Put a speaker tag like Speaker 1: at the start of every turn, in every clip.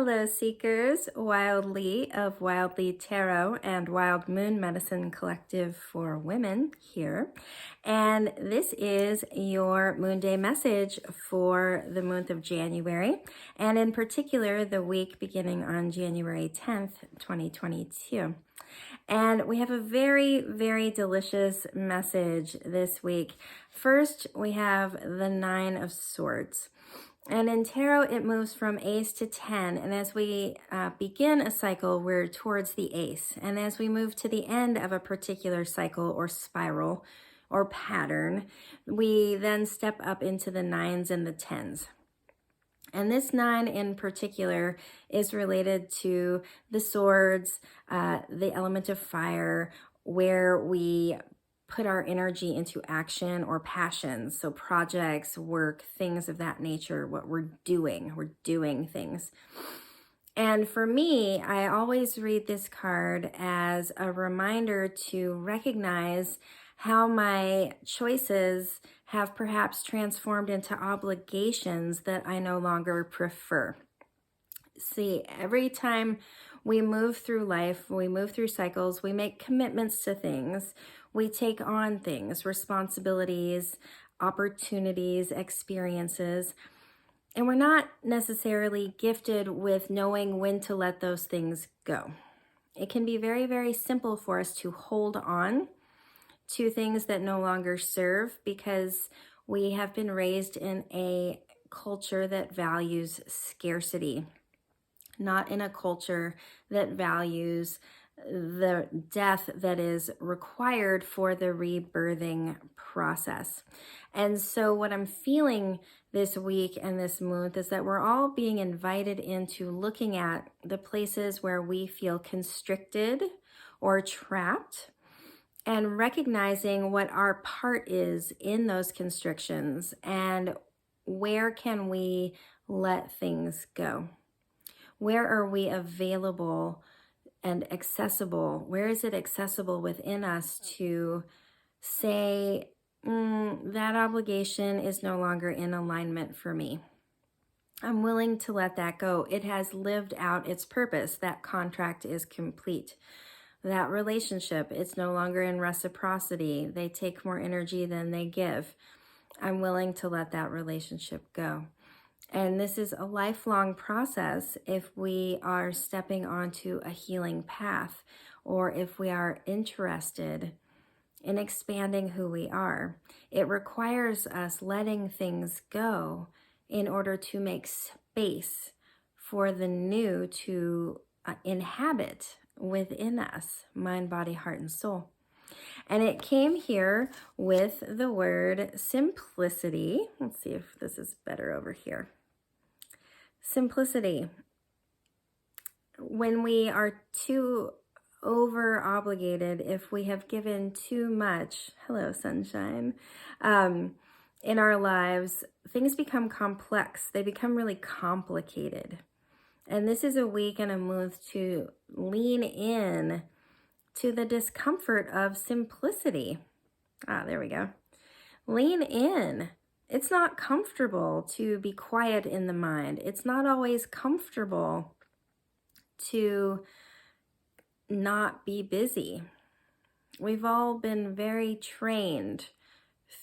Speaker 1: Hello, seekers. Wildly of Wildly Tarot and Wild Moon Medicine Collective for Women here. And this is your Moonday message for the month of January, and in particular, the week beginning on January 10th, 2022. And we have a very, very delicious message this week. First, we have the Nine of Swords. And in tarot, it moves from ace to 10. And as we begin a cycle, we're towards the ace. And as we move to the end of a particular cycle or spiral or pattern, we then step up into the nines and the tens. And this nine in particular is related to the swords, the element of fire, where we put our energy into action or passions. So projects, work, things of that nature, what we're doing things. And for me, I always read this card as a reminder to recognize how my choices have perhaps transformed into obligations that I no longer prefer. See, every time we move through life, we move through cycles, we make commitments to things, we take on things, responsibilities, opportunities, experiences, and we're not necessarily gifted with knowing when to let those things go. It can be very, very simple for us to hold on to things that no longer serve because we have been raised in a culture that values scarcity, not in a culture that values the death that is required for the rebirthing process. And so what I'm feeling this week and this month is that we're all being invited into looking at the places where we feel constricted or trapped and recognizing what our part is in those constrictions and where can we let things go. Where are we available and accessible? Where is it accessible within us to say, that obligation is no longer in alignment for me? I'm willing to let that go. It has lived out its purpose. That contract is complete. That relationship, it's no longer in reciprocity. They take more energy than they give. I'm willing to let that relationship go. And this is a lifelong process if we are stepping onto a healing path or if we are interested in expanding who we are. It requires us letting things go in order to make space for the new to inhabit within us, mind, body, heart, and soul. And it came here with the word simplicity. Let's see if this is better over here. Simplicity. When we are too over obligated, if we have given too much, hello sunshine, in our lives, things become complex. They become really complicated. And this is a week and a month to lean in to the discomfort of simplicity. There we go. Lean in. It's not comfortable to be quiet in the mind. It's not always comfortable to not be busy. We've all been very trained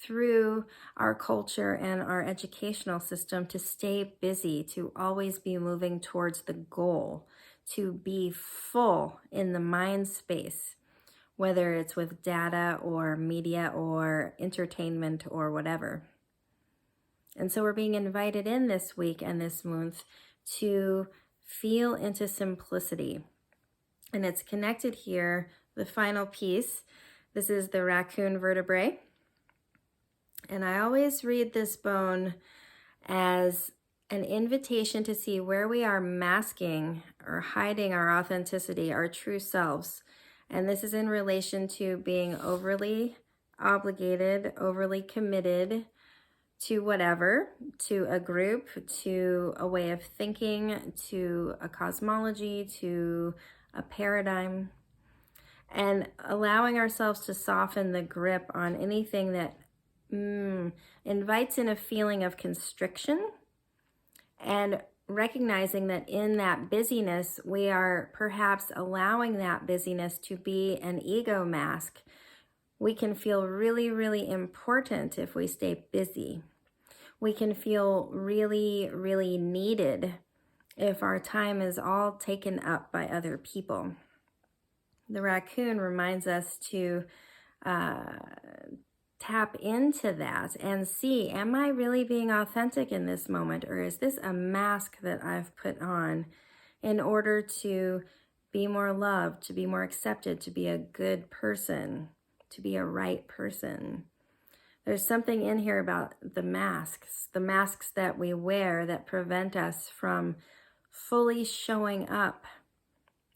Speaker 1: through our culture and our educational system to stay busy, to always be moving towards the goal, to be full in the mind space, whether it's with data or media or entertainment or whatever. And so we're being invited in this week and this month to feel into simplicity. And it's connected here, the final piece. This is the raccoon vertebrae. And I always read this bone as an invitation to see where we are masking or hiding our authenticity, our true selves. And this is in relation to being overly obligated, overly committed to whatever, to a group, to a way of thinking, to a cosmology, to a paradigm, and allowing ourselves to soften the grip on anything that invites in a feeling of constriction and recognizing that in that busyness, we are perhaps allowing that busyness to be an ego mask. We can feel really, really important if we stay busy. We can feel really, really needed if our time is all taken up by other people. The raccoon reminds us to tap into that and see, am I really being authentic in this moment, or is this a mask that I've put on in order to be more loved, to be more accepted, to be a good person, to be a right person? There's something in here about the masks that we wear that prevent us from fully showing up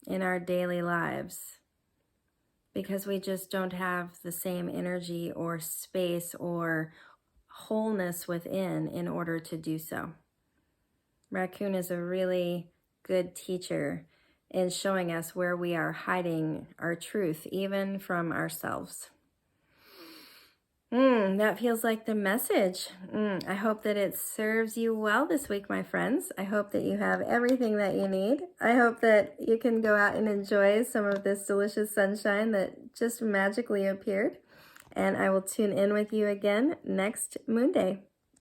Speaker 1: in our daily lives, because we just don't have the same energy or space or wholeness within in order to do so. Raccoon is a really good teacher in showing us where we are hiding our truth, even from ourselves. That feels like the message. I hope that it serves you well this week, my friends. I hope that you have everything that you need. I hope that you can go out and enjoy some of this delicious sunshine that just magically appeared. And I will tune in with you again next Moonday.